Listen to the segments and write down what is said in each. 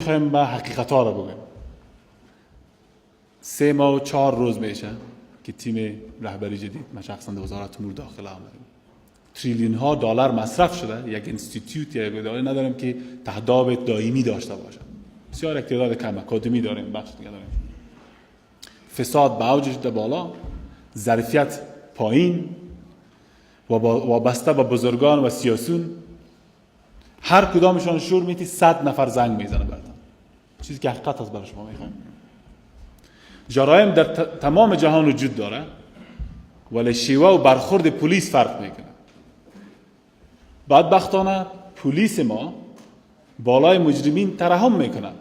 میخوایم به حقیقت ها رو بگیم. 3 ماه و 4 روز میشه که تیم رهبری جدید من شخصا در وزارت امور داخله آمدیم. تریلیون ها دلار مصرف شده. یک انستیتیوت یا یک اداره نداریم که تهداب دائمی داشته باشه. بسیار تعداد کم اکادمی داریم، بخش دیگه داریم. فساد به اوجش ده بالا، ظرفیت پایین، وابسته به بزرگان و سیاسیون. هر کدامشان شور میتی 100 نفر زنگ میزنه براتون. چیزی که حقیقت است برای شما میخوام. جرایم در تمام جهان وجود داره، ولی شیوه و برخورد پلیس فرق میکنه. بدبختانه پلیس ما بالای مجرمین ترحم میکنه،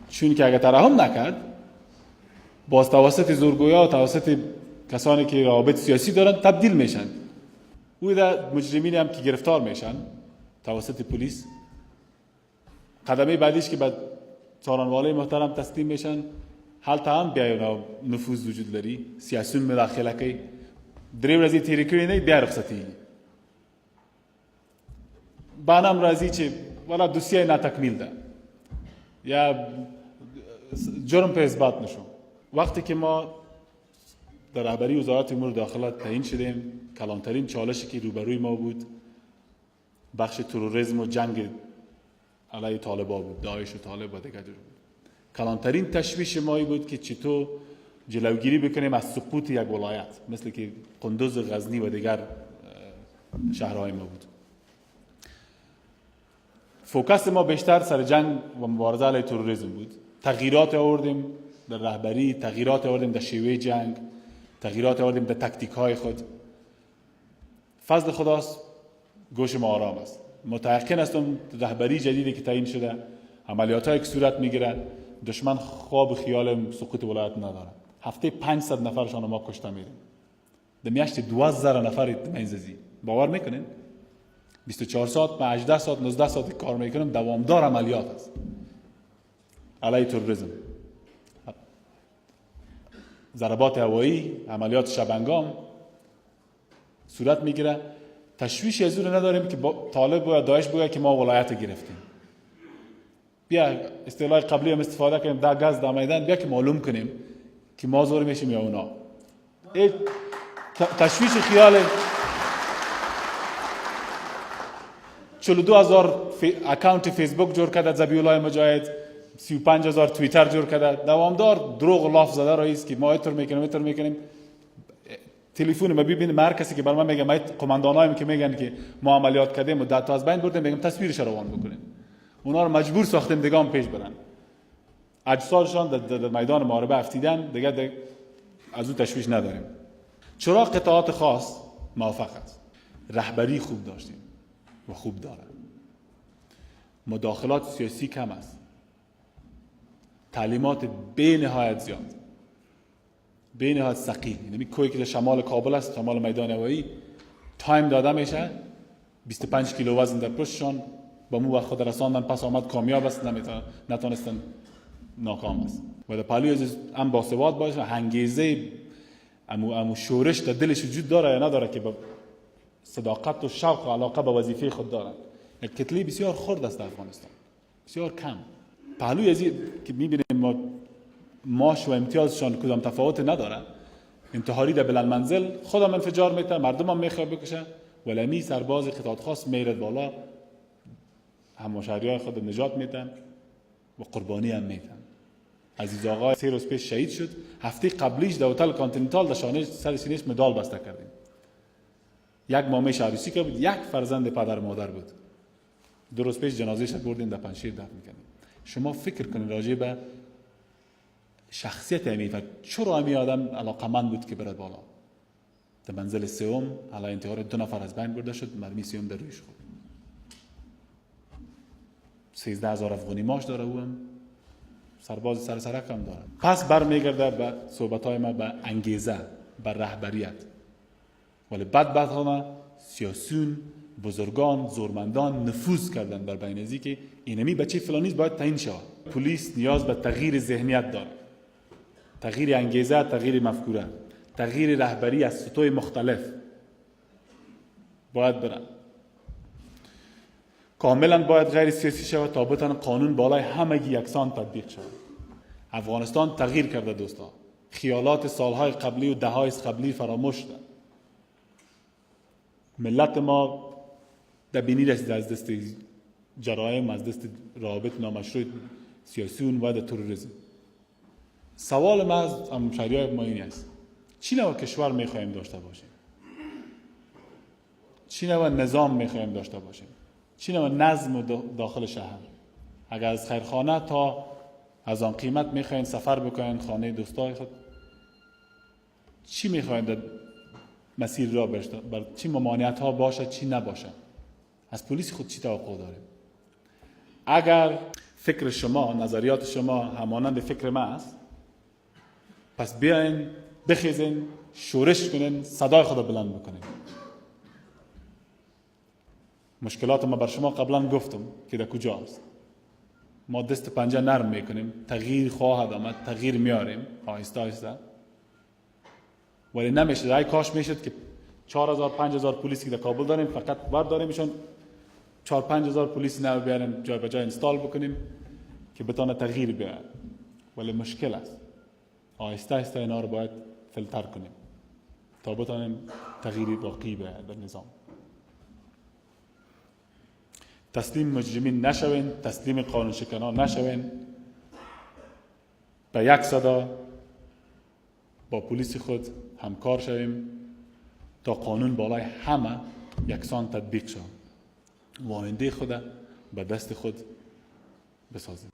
چون که اگر ترحم نکرد باز توسط زورگویا و توسط کسانی که روابط سیاسی دارن تبدیل میشن. او در مجرمین هم که گرفتار میشن توسط پلیس، قدمه بعدیش که بعد څارنوالای محترم تسلیم میشن، حالت هم بیا نفوذ وجود داری، سیاسیون مداخله کوي، 3 ورځې تیرې کړې نه بیا رخصتي بانم راځي چې ولا دوسیه نه تکمیل ده یا جرم په اثبات نشو. وقتی که ما در رهبری وزارت امور داخله تعیین شدیم، کلانترین چالشی که روبروی ما بود بخش تروریسم و جنگ علیه طالبا بود، داعش و طالب و دیگر بود. کلانترین تشویش مایی بود که چطور جلوگیری بکنیم از سقوط یک ولایت مثل که قندوز و غزنی و دیگر شهرهای ما بود. فوکس ما بیشتر سر جنگ و مبارزه علیه تروریسم بود. تغییرات آوردیم در رهبری، تغییرات آوردیم در شیوه جنگ، تغییرات آوردیم در تاکتیک های خود. فضل خداست گوش ما آرام است. متأکد هستم رهبری جدیدی که تعیین شده، عملیات هایی که صورت میگیره، دشمن خواب و خیال سقوط ولایت نداره. هفته 500 نفرشان ما کشته میریم. در میاشت 2000 نفر منززی. باور میکنین؟ 24 ساعت با 18 ساعت 19 ساعت کار میکنم، دوامدار عملیات است علیه تروریسم. ضربات هوایی، عملیات شبنگام صورت میگیره. تشویش از اون نداریم که طالب و داعش بگه که ما ولایت گرفتیم. بیا اصطلاح قبلی هم استفاده کنیم، در گز در میدان بیا که معلوم کنیم که ما زور میشیم یا اونا. تشویش خیال 42000 اکانت فیسبوک جور کرده ذبیح الله مجاهد، 35000 توییتر جور کرده، دوامدار دروغ و لاف زده رئیس که ما اینطور میکنیم. تلفن ما ببینیم هر کسی که بر من میگه، ما قماندانایم که میگن که ما عملیات کردیم و داتا از بین بردیم، میگم تصویرش روان بکنین. اونا رو مجبور ساختیم دیگه هم پیش برن. اجسادشان در میدان محاربه افتیدن، دیگه از اون تشویش نداریم. چرا قطاعات خاص موفق است؟ رهبری خوب داشتیم و خوب داره. مداخلات سیاسی کم است. تعلیمات به نهایت زیاد، به نهایت ثقیل. یعنی کوی که شمال کابل است، شمال میدان هوایی، تایم داده میشه 25 کیلو وزن در پشتشان با مو خود رساندن، پس آمد کامیاب است، نتونستن ناکام است. و در پهلوی از هم باسواد باشه، انگیزه امو شورش در دلش وجود داره یا نداره که با صداقت و شوق و علاقه به وظیفه خود داره. یک کتله بسیار خرد است در افغانستان، بسیار کم. پهلوی از که میبینیم ما معاش و امتیازشان کدام تفاوت نداره. انتحاری در بلند منزل خودم انفجار میته، مردم هم میخواه بکشه، ولی می سرباز قطاعت خاص میرد بالا، همشهریای خود نجات میتن و قربانی هم میتن. عزیز آقا 3 روز پیش شهید شد. هفته قبلیش در هتل کانتیننتال در شانه سر سینه‌اش مدال بسته کردیم. 1 ماه عروسی که بود، 1 فرزند پدر مادر بود. 2 روز پیش جنازه‌اش بردیم در پنجشیر دفن کردیم. شما فکر کنید راجع به شخصیت امی فرد، چرا امی آدم علاقمند بود که برد بالا. در منزل سوم علی انتحار 2 نفر از بین برده شد، مرمی سوم در رویش خورد. 13000 افغانی معاش داره، او هم سرباز سرک هم داره. پس برمیگرده به صحبت‌های ما به انگیزه، به رهبریت. ولی بدبختانه سیاسیون، بزرگان، زورمندان نفوذ کردن در بین ازی که اینمی بچه فلانیست باید تعیین شود. پلیس نیاز به تغییر ذهنیت داره، تغییر انگیزه، تغییر مفکوره، تغییر رهبری از سطوح مختلف باید برن. کاملا باید غیر سیاسی شود تا بتونه قانون بالای همگی یکسان تطبیق شود. افغانستان تغییر کرده دوستا، خیالات سالهای قبلی و دههای قبلی فراموش شده. ملت ما دبینی رسید از دست جرایم، از دست روابط نامشروع سیاسیون و تروریسم. سوال ما از همشهریای ما این است: چی نوع کشور میخواهیم داشته باشیم؟ چی نوع نظام میخواهیم داشته باشیم؟ چی نوع نظم داخل شهر؟ اگر از خیرخانه تا از آن قیمت میخواین سفر بکنین خانه دوستای خود، چی میخواین در مسیر را بر چی ممانعت ها باشه، چی نباشه؟ از پلیس خود چی توقع داریم؟ اگر فکر شما، نظریات شما همانند فکر ما است، پس بیاین بخیزین، شورش کنین، صدای خود بلند بکنین. مشکلات ما بر شما قبلا گفتم که در کجاست. ما دست پنجه نرم میکنیم، تغییر خواهد آمد، تغییر میاریم آهسته آهسته، ولی نمیشه. ای کاش میشد که 4000 5000 پلیسی که در کابل داریم فقط برداریمشون 4 5000 پلیس نو بیاریم جای به جای اینستال بکنیم که بتونه تغییر بیاره، ولی مشکل است. آهسته آهسته اینا رو باید فیلتر کنیم تا بتونیم تغییری واقعی بیاره در نظام. تسلیم مجرمین نشوین، تسلیم قانون شکنان نشوین. به یک صدا با پلیس خود همکار شویم تا قانون بالای همه یکسان تطبیق شود و آینده خود به دست خود بسازیم.